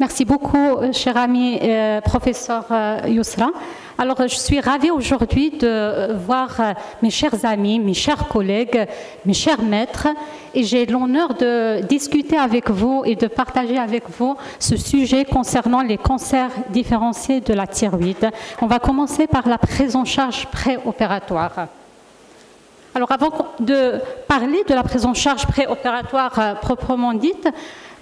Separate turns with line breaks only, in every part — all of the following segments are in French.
Merci beaucoup, cher ami professeur Yousra. Alors, je suis ravie aujourd'hui de voir mes chers amis, mes chers collègues, mes chers maîtres, et j'ai l'honneur de discuter avec vous et de partager avec vous ce sujet concernant les cancers différenciés de la thyroïde. On va commencer par la prise en charge préopératoire. Alors, avant de parler de la prise en charge préopératoire proprement dite,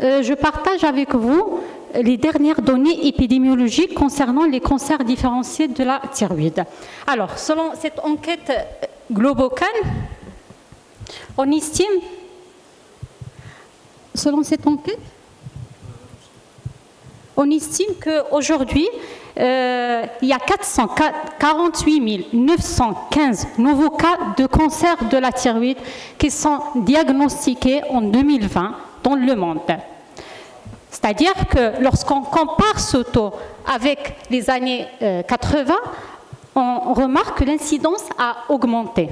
je partage avec vous les dernières données épidémiologiques concernant les cancers différenciés de la thyroïde. Alors, selon cette enquête Globocan, on estime, qu'aujourd'hui, il y a 448 915 nouveaux cas de cancer de la thyroïde qui sont diagnostiqués en 2020 dans le monde. C'est-à-dire que lorsqu'on compare ce taux avec les années 80, on remarque que l'incidence a augmenté.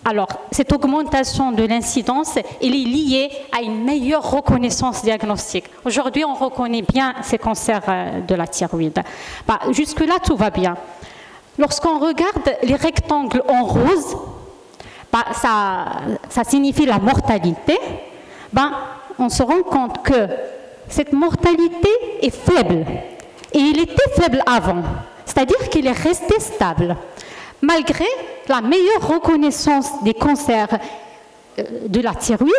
Alors, cette augmentation de l'incidence, elle est liée à une meilleure reconnaissance diagnostique. Aujourd'hui, on reconnaît bien ces cancers de la thyroïde. Jusque-là, tout va bien. Lorsqu'on regarde les rectangles en rose, ça signifie la mortalité. On se rend compte que cette mortalité est faible. Et il était faible avant. C'est-à-dire qu'il est resté stable. Malgré la meilleure reconnaissance des cancers de la thyroïde,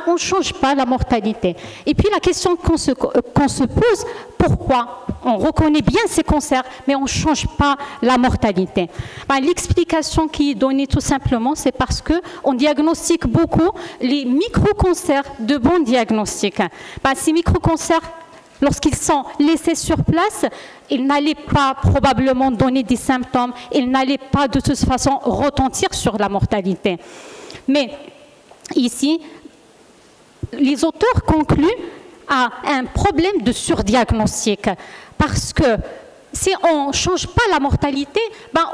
on ne change pas la mortalité. Et puis la question qu'on se pose, pourquoi on reconnaît bien ces cancers, mais on ne change pas la mortalité? L'explication qui est donnée tout simplement, c'est parce qu'on diagnostique beaucoup les micro-cancers de bon diagnostic. Ces micro-cancers, lorsqu'ils sont laissés sur place, ils n'allaient pas probablement donner des symptômes, ils n'allaient pas de toute façon retentir sur la mortalité. Mais ici, les auteurs concluent à un problème de surdiagnostic, parce que si on ne change pas la mortalité,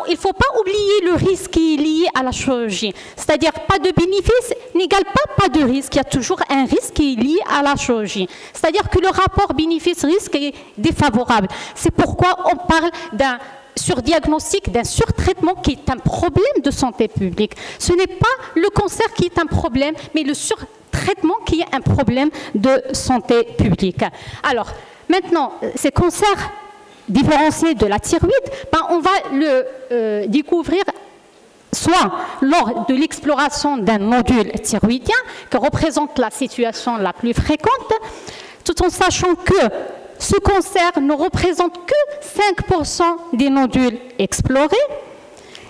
il ne faut pas oublier le risque qui est lié à la chirurgie. C'est-à-dire, pas de bénéfice n'égale pas de risque. Il y a toujours un risque qui est lié à la chirurgie. C'est-à-dire que le rapport bénéfice-risque est défavorable. C'est pourquoi on parle d'un surdiagnostic, d'un surtraitement qui est un problème de santé publique. Ce n'est pas le cancer qui est un problème, mais le surtraitement qui est un problème de santé publique. Alors, maintenant, ces cancers différenciés de la thyroïde, on va le découvrir soit lors de l'exploration d'un nodule thyroïdien, qui représente la situation la plus fréquente, tout en sachant que ce cancer ne représente que 5% des nodules explorés.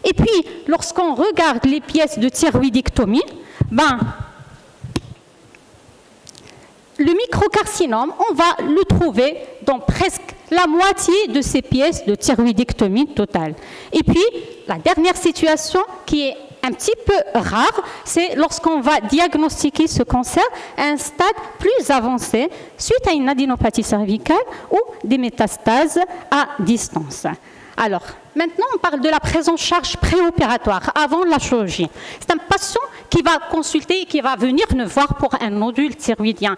Et puis, lorsqu'on regarde les pièces de thyroïdectomie, le microcarcinome, on va le trouver dans presque la moitié de ces pièces de thyroïdectomie totale. Et puis, la dernière situation qui est un petit peu rare, c'est lorsqu'on va diagnostiquer ce cancer à un stade plus avancé suite à une adénopathie cervicale ou des métastases à distance. Alors, maintenant, on parle de la prise en charge préopératoire, avant la chirurgie. C'est un patient qui va consulter et qui va venir nous voir pour un nodule thyroïdien.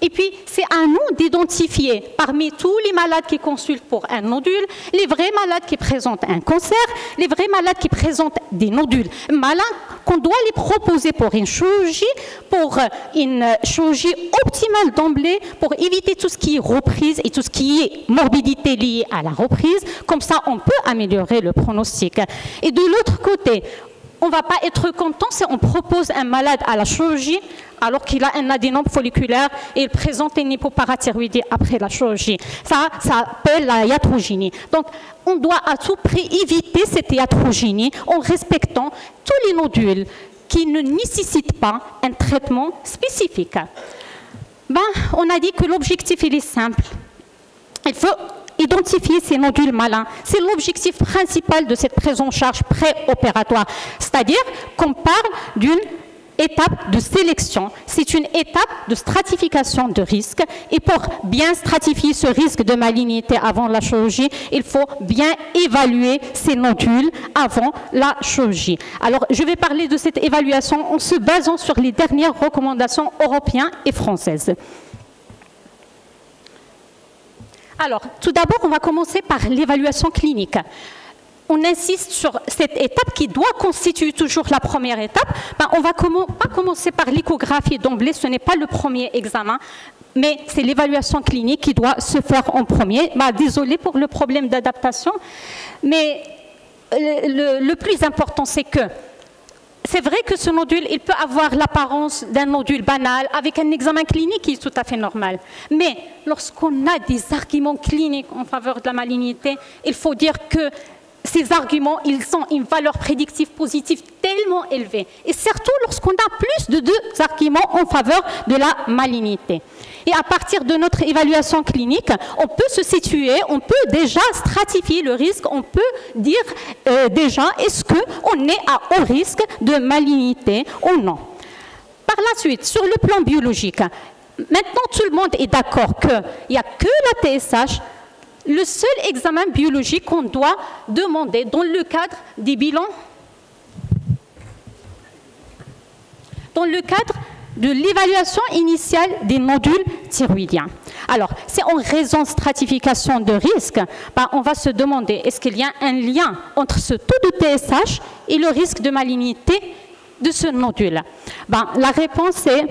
Et puis, c'est à nous d'identifier parmi tous les malades qui consultent pour un nodule, les vrais malades qui présentent un cancer, les vrais malades qui présentent des nodules malins, qu'on doit les proposer pour une chirurgie optimale d'emblée, pour éviter tout ce qui est reprise et tout ce qui est morbidité liée à la reprise. Comme ça, on peut améliorer le pronostic. Et de l'autre côté, on ne va pas être content si on propose un malade à la chirurgie alors qu'il a un adénome folliculaire et il présente une hypoparathyroïdie après la chirurgie. Ça s'appelle la iatrogénie. Donc, on doit à tout prix éviter cette iatrogénie en respectant tous les nodules qui ne nécessitent pas un traitement spécifique. On a dit que l'objectif, il est simple. Il faut identifier ces nodules malins. C'est l'objectif principal de cette prise en charge préopératoire. C'est-à-dire qu'on parle d'une étape de sélection. C'est une étape de stratification de risque. Et pour bien stratifier ce risque de malignité avant la chirurgie, il faut bien évaluer ces nodules avant la chirurgie. Alors, je vais parler de cette évaluation en se basant sur les dernières recommandations européennes et françaises. Alors, tout d'abord, on va commencer par l'évaluation clinique. On insiste sur cette étape qui doit constituer toujours la première étape. On va pas commencer par l'échographie d'emblée, ce n'est pas le premier examen, mais c'est l'évaluation clinique qui doit se faire en premier. Désolé pour le problème d'adaptation, mais le plus important, c'est que c'est vrai que ce nodule, il peut avoir l'apparence d'un nodule banal avec un examen clinique qui est tout à fait normal. Mais lorsqu'on a des arguments cliniques en faveur de la malignité, il faut dire que ces arguments, ils ont une valeur prédictive positive tellement élevée. Et surtout lorsqu'on a plus de 2 arguments en faveur de la malignité. Et à partir de notre évaluation clinique, on peut se situer, on peut déjà stratifier le risque, on peut dire déjà est-ce qu'on est à haut risque de malignité ou non. Par la suite, sur le plan biologique, maintenant tout le monde est d'accord qu'il n'y a que la TSH. Le seul examen biologique qu'on doit demander dans le cadre des bilans, dans le cadre de l'évaluation initiale des nodules thyroïdiens. Alors, c'est en raison de stratification de risque, on va se demander est-ce qu'il y a un lien entre ce taux de TSH et le risque de malignité de ce nodule. La réponse est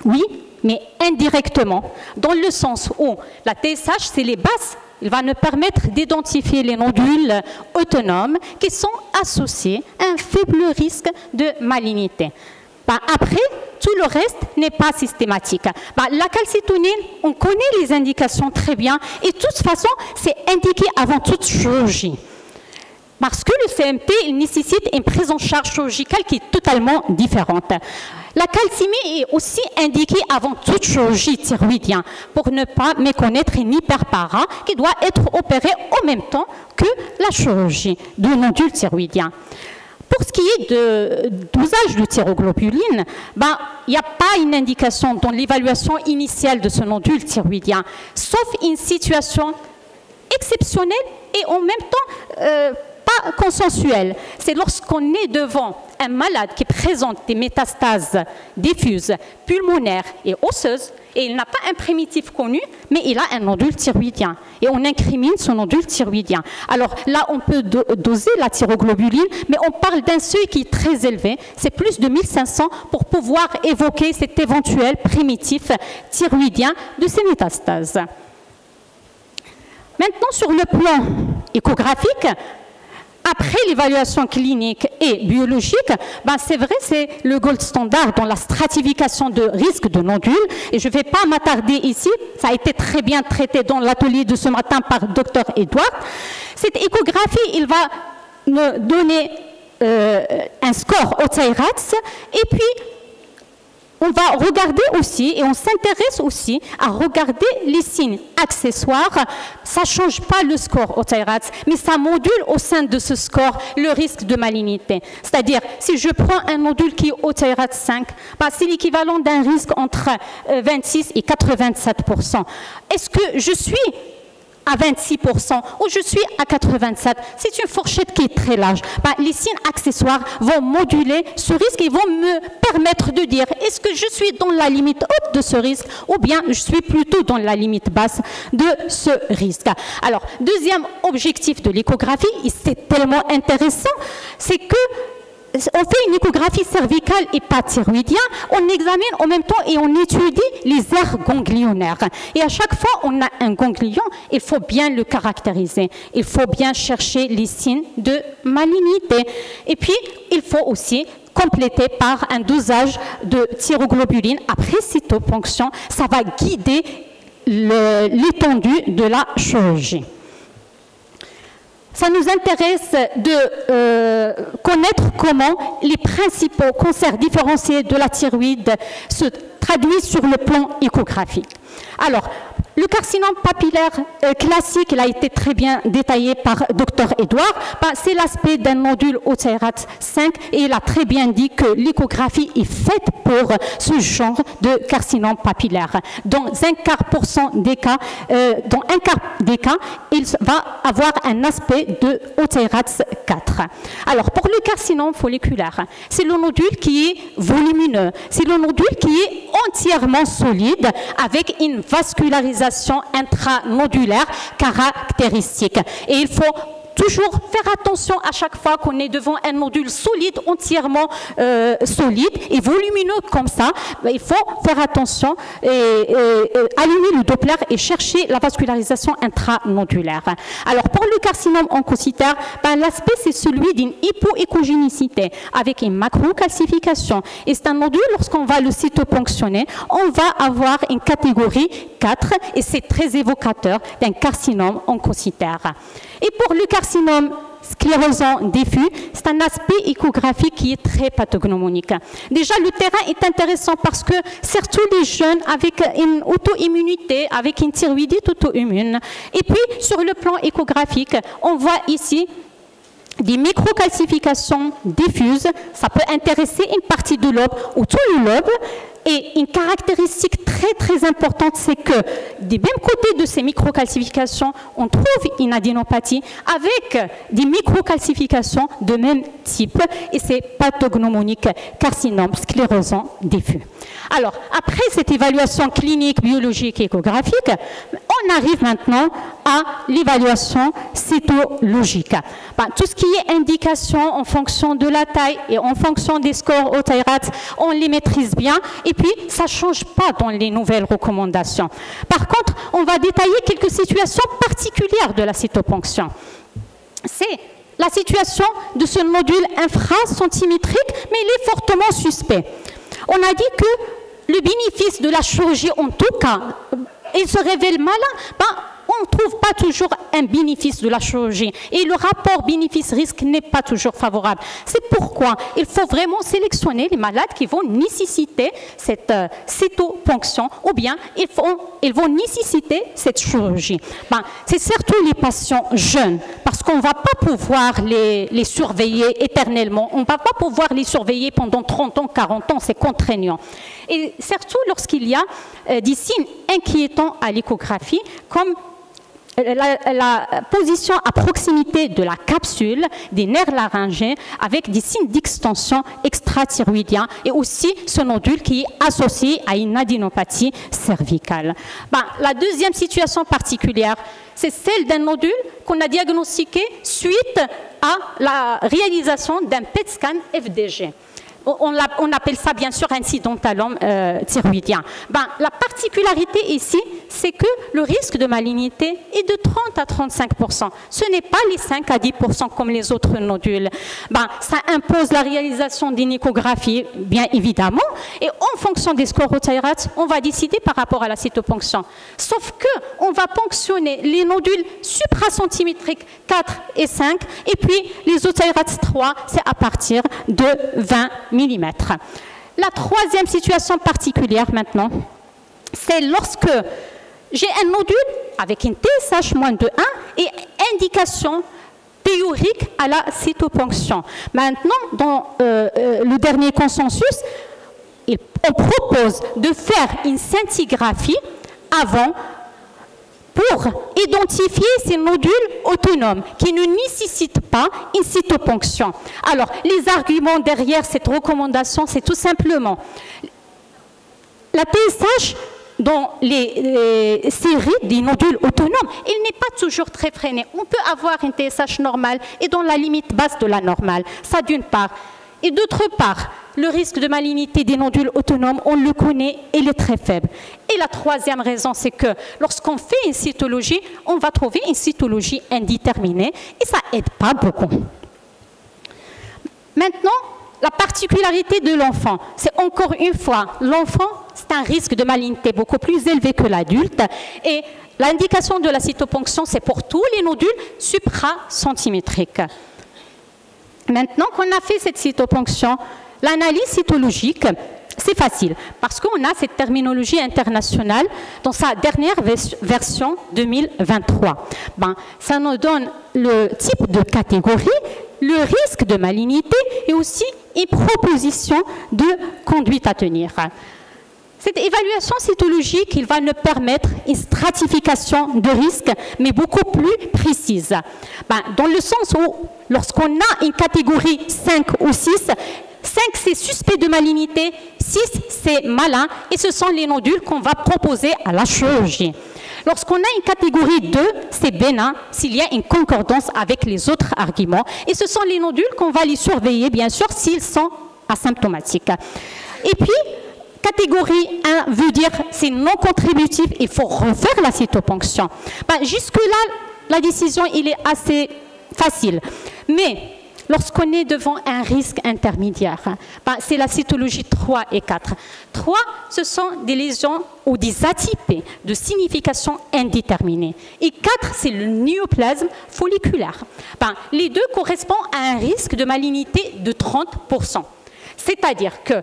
oui, mais indirectement, dans le sens où la TSH, c'est les bases, il va nous permettre d'identifier les nodules autonomes qui sont associés à un faible risque de malignité. Après, tout le reste n'est pas systématique. La calcitonine, on connaît les indications très bien et de toute façon, c'est indiqué avant toute chirurgie. Parce que le CMT, il nécessite une prise en charge chirurgicale qui est totalement différente. La calcémie est aussi indiquée avant toute chirurgie thyroïdienne pour ne pas méconnaître une hyperpara qui doit être opérée en même temps que la chirurgie de nodule thyroïdien. Pour ce qui est de dosage de thyroglobuline, il n'y a pas une indication dans l'évaluation initiale de ce nodule thyroïdien, sauf une situation exceptionnelle et en même temps pas consensuelle. C'est lorsqu'on est devant un malade qui présente des métastases diffuses, pulmonaires et osseuses, et il n'a pas un primitif connu, mais il a un nodule thyroïdien. Et on incrimine son nodule thyroïdien. Alors là, on peut doser la thyroglobuline, mais on parle d'un seuil qui est très élevé. C'est plus de 1500 pour pouvoir évoquer cet éventuel primitif thyroïdien de ces métastases. Maintenant, sur le plan échographique, après l'évaluation clinique et biologique, c'est vrai, c'est le gold standard dans la stratification de risque de nodules. Et je ne vais pas m'attarder ici, ça a été très bien traité dans l'atelier de ce matin par Dr Edouard. Cette échographie, il va me donner un score au TIRATS et puis on va regarder aussi, et on s'intéresse aussi à regarder les signes accessoires. Ça ne change pas le score au TIRATS, mais ça module au sein de ce score le risque de malignité. C'est-à-dire, si je prends un nodule qui est au TIRATS 5, c'est l'équivalent d'un risque entre 26 et 87%. Est-ce que je suis à 26% ou je suis à 87%. C'est une fourchette qui est très large. Les signes accessoires vont moduler ce risque et vont me permettre de dire est-ce que je suis dans la limite haute de ce risque ou bien je suis plutôt dans la limite basse de ce risque. Alors, deuxième objectif de l'échographie, et c'est tellement intéressant, c'est que on fait une échographie cervicale et pas thyroïdienne, on examine en même temps et on étudie les aires ganglionnaires. Et à chaque fois on a un ganglion, il faut bien le caractériser, il faut bien chercher les signes de malignité. Et puis il faut aussi compléter par un dosage de thyroglobuline après cytoponction, ça va guider l'étendue de la chirurgie. Ça nous intéresse de connaître comment les principaux cancers différenciés de la thyroïde se traduisent sur le plan échographique. Alors, le carcinome papillaire classique, il a été très bien détaillé par Dr Edouard, c'est l'aspect d'un nodule au TIRATS 5 et il a très bien dit que l'échographie est faite pour ce genre de carcinome papillaire. Dans un quart des cas, il va avoir un aspect de TIRATS 4. Alors, pour le carcinome folliculaire, c'est le nodule qui est volumineux, c'est le nodule qui est entièrement solide avec une vascularisation vascularisation intranodulaire caractéristique. Et il faut toujours faire attention à chaque fois qu'on est devant un nodule solide, entièrement solide et volumineux comme ça. Il faut faire attention et allumer le Doppler et chercher la vascularisation intranodulaire. Alors pour le carcinome oncocytaire, l'aspect c'est celui d'une hypoéchogénicité avec une macrocalcification. Et c'est un nodule, lorsqu'on va le cytoponctionner, on va avoir une catégorie 4 et c'est très évocateur d'un carcinome oncocytaire. Et pour le carcinome sclérosant diffus, c'est un aspect échographique qui est très pathognomonique. Déjà, le terrain est intéressant parce que surtout les jeunes avec une auto-immunité, avec une thyroïdite auto-immune. Et puis, sur le plan échographique, on voit ici des microcalcifications diffuses. Ça peut intéresser une partie de lobe ou tout le lobe. Et une caractéristique très très importante, c'est que des mêmes côtés de ces microcalcifications, on trouve une adénopathie avec des microcalcifications de même type et c'est pathognomonique carcinome sclérosant diffus. Alors, après cette évaluation clinique, biologique et échographique, on arrive maintenant à l'évaluation cytologique. Tout ce qui est indication en fonction de la taille et en fonction des scores Ohtayrat, on les maîtrise bien et puis ça ne change pas dans les nouvelles recommandations. Par contre, on va détailler quelques situations particulières de la cytoponction. C'est la situation de ce nodule infracentimétrique, mais il est fortement suspect. On a dit que le bénéfice de la chirurgie, en tout cas, il se révèle malin, on ne trouve pas toujours un bénéfice de la chirurgie. Et le rapport bénéfice-risque n'est pas toujours favorable. C'est pourquoi il faut vraiment sélectionner les malades qui vont nécessiter cette cytoponction ou bien ils vont nécessiter cette chirurgie. C'est surtout les patients jeunes, parce qu'on ne va pas pouvoir les surveiller éternellement. On ne va pas pouvoir les surveiller pendant 30 ans, 40 ans, c'est contraignant. Et surtout lorsqu'il y a des signes inquiétants à l'échographie, comme la position à proximité de la capsule des nerfs laryngés avec des signes d'extension extrathyroïdien et aussi ce nodule qui est associé à une adénopathie cervicale. La deuxième situation particulière, c'est celle d'un nodule qu'on a diagnostiqué suite à la réalisation d'un PET scan FDG. On appelle ça bien sûr incidentalome thyroïdien. La particularité ici, c'est que le risque de malignité est de 30 à 35%. Ce n'est pas les 5 à 10% comme les autres nodules. Ça impose la réalisation d'une échographie, bien évidemment, et en fonction des scores Ohtayrat, on va décider par rapport à la cytoponction. Sauf qu'on va ponctionner les nodules supracentimétriques 4 et 5, et puis les Ohtayrat 3, c'est à partir de 20 mm. La troisième situation particulière maintenant, c'est lorsque j'ai un nodule avec une TSH moins de 1 et indication théorique à la cytoponction. Maintenant, dans le dernier consensus, on propose de faire une scintigraphie avant pour identifier ces nodules autonomes qui ne nécessitent pas une cytoponction. Alors, les arguments derrière cette recommandation, c'est tout simplement la TSH dans les séries des nodules autonomes, il n'est pas toujours très freiné. On peut avoir une TSH normale et dans la limite basse de la normale. Ça d'une part. Et d'autre part, le risque de malignité des nodules autonomes, on le connaît, il est très faible. Et la troisième raison, c'est que lorsqu'on fait une cytologie, on va trouver une cytologie indéterminée et ça n'aide pas beaucoup. Maintenant, la particularité de l'enfant, c'est encore une fois, l'enfant, c'est un risque de malignité beaucoup plus élevé que l'adulte et l'indication de la cytoponction, c'est pour tous les nodules supracentimétriques. Maintenant qu'on a fait cette cytoponction, l'analyse cytologique, c'est facile parce qu'on a cette terminologie internationale dans sa dernière version 2023. Ça nous donne le type de catégorie, le risque de malignité et aussi une proposition de conduite à tenir. Cette évaluation cytologique, il va nous permettre une stratification de risque, mais beaucoup plus précise. Dans le sens où, lorsqu'on a une catégorie 5 ou 6, 5 c'est suspect de malignité, 6 c'est malin, et ce sont les nodules qu'on va proposer à la chirurgie. Lorsqu'on a une catégorie 2, c'est bénin s'il y a une concordance avec les autres arguments. Et ce sont les nodules qu'on va les surveiller, bien sûr, s'ils sont asymptomatiques. Et puis, catégorie 1 veut dire c'est non contributif, il faut refaire la cytoponction. Jusque-là, la décision il est assez facile. Mais lorsqu'on est devant un risque intermédiaire, c'est la cytologie 3 et 4. 3, ce sont des lésions ou des atypées de signification indéterminée. Et 4, c'est le néoplasme folliculaire. Les deux correspondent à un risque de malignité de 30%. C'est-à-dire que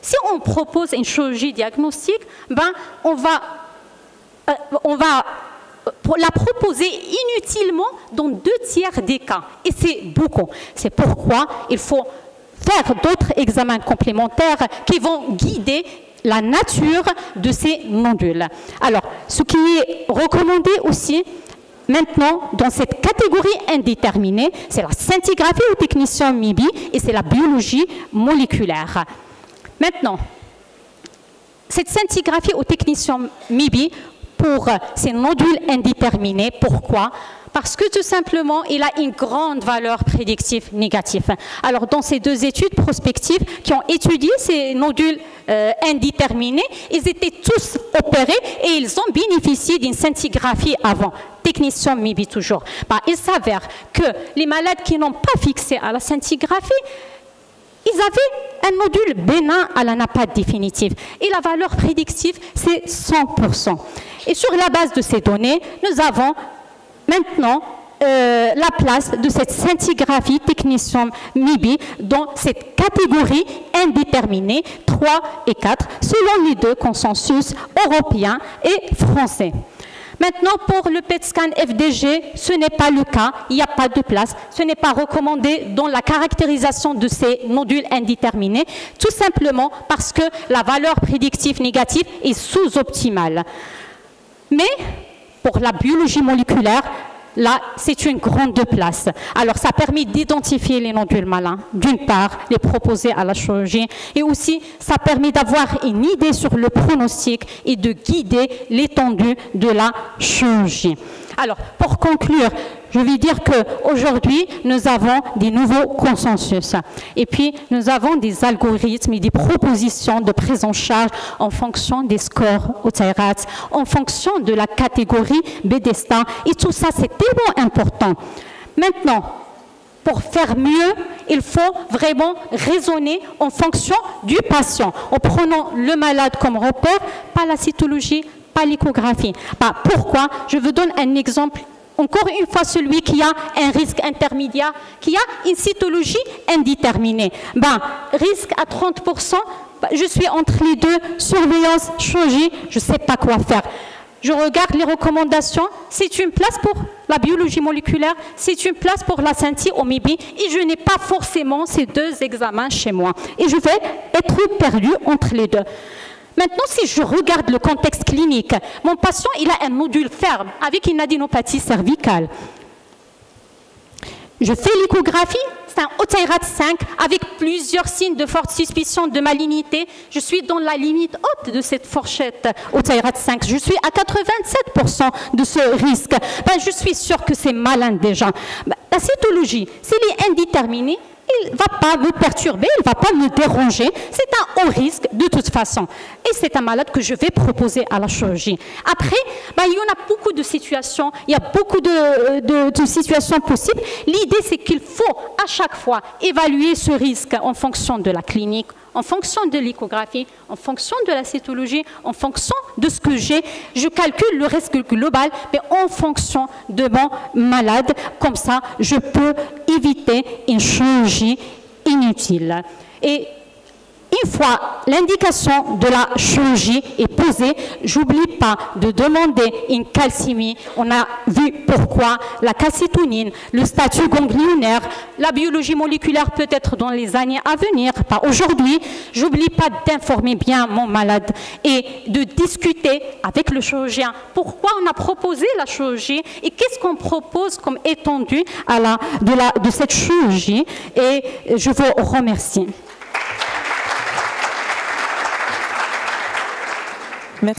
si on propose une chirurgie diagnostique, on va la proposer inutilement dans 2/3 des cas. Et c'est beaucoup. C'est pourquoi il faut faire d'autres examens complémentaires qui vont guider la nature de ces nodules. Alors, ce qui est recommandé aussi, maintenant, dans cette catégorie indéterminée, c'est la scintigraphie ou technicien MIBI et c'est la biologie moléculaire. Maintenant, cette scintigraphie ou technicien MIBI pour ces nodules indéterminés, pourquoi? Parce que tout simplement, il a une grande valeur prédictive négative. Alors, dans ces deux études prospectives qui ont étudié ces nodules indéterminés, ils étaient tous opérés et ils ont bénéficié d'une scintigraphie avant. Technicien MIBI toujours. Il s'avère que les malades qui n'ont pas fixé à la scintigraphie, ils avaient un nodule bénin à la nappate définitive. Et la valeur prédictive, c'est 100%. Et sur la base de ces données, nous avons maintenant la place de cette scintigraphie technicien MIBI dans cette catégorie indéterminée 3 et 4, selon les deux consensus européens et français. Maintenant, pour le PET scan FDG, ce n'est pas le cas, il n'y a pas de place, ce n'est pas recommandé dans la caractérisation de ces nodules indéterminés, tout simplement parce que la valeur prédictive négative est sous-optimale. Mais pour la biologie moléculaire, là, c'est une grande place. Alors, ça permet d'identifier les nodules malins, d'une part, les proposer à la chirurgie, et aussi, ça permet d'avoir une idée sur le pronostic et de guider l'étendue de la chirurgie. Alors, pour conclure, je vais dire qu'aujourd'hui, nous avons des nouveaux consensus. Et puis, nous avons des algorithmes et des propositions de prise en charge en fonction des scores Ohtayrat, en fonction de la catégorie Bethesda. Et tout ça, c'est tellement important. Maintenant, pour faire mieux, il faut vraiment raisonner en fonction du patient, en prenant le malade comme repère, pas la cytologie, pas l'échographie. Pourquoi? Je vous donne un exemple. Encore une fois, celui qui a un risque intermédiaire, qui a une cytologie indéterminée. Risque à 30%, je suis entre les deux, surveillance, chirurgie, je ne sais pas quoi faire. Je regarde les recommandations, c'est une place pour la biologie moléculaire, c'est une place pour la scinti au MIBI, et je n'ai pas forcément ces deux examens chez moi. Et je vais être perdue entre les deux. Maintenant, si je regarde le contexte clinique, mon patient il a un nodule ferme avec une adénopathie cervicale. Je fais l'échographie, c'est un Ohtayrat 5 avec plusieurs signes de forte suspicion de malignité. Je suis dans la limite haute de cette fourchette Ohtayrat 5. Je suis à 87% de ce risque. Je suis sûre que c'est malin déjà. La cytologie, s'il est indéterminé, il ne va pas me perturber, il ne va pas me déranger. C'est un haut risque de toute façon. Et c'est un malade que je vais proposer à la chirurgie. Après, il y en a beaucoup de situations, il y a beaucoup de situations possibles. L'idée, c'est qu'il faut à chaque fois évaluer ce risque en fonction de la clinique, en fonction de l'échographie, en fonction de la cytologie, en fonction de ce que j'ai. Je calcule le risque global, mais en fonction de mon malade. Comme ça, je peux éviter une chirurgie inutile. Et une fois l'indication de la chirurgie est posée, j'oublie pas de demander une calcémie. On a vu pourquoi la calcitonine, le statut ganglionnaire, la biologie moléculaire peut-être dans les années à venir, pas aujourd'hui. J'oublie pas d'informer bien mon malade et de discuter avec le chirurgien pourquoi on a proposé la chirurgie et qu'est-ce qu'on propose comme étendue de cette chirurgie. Et je vous remercie.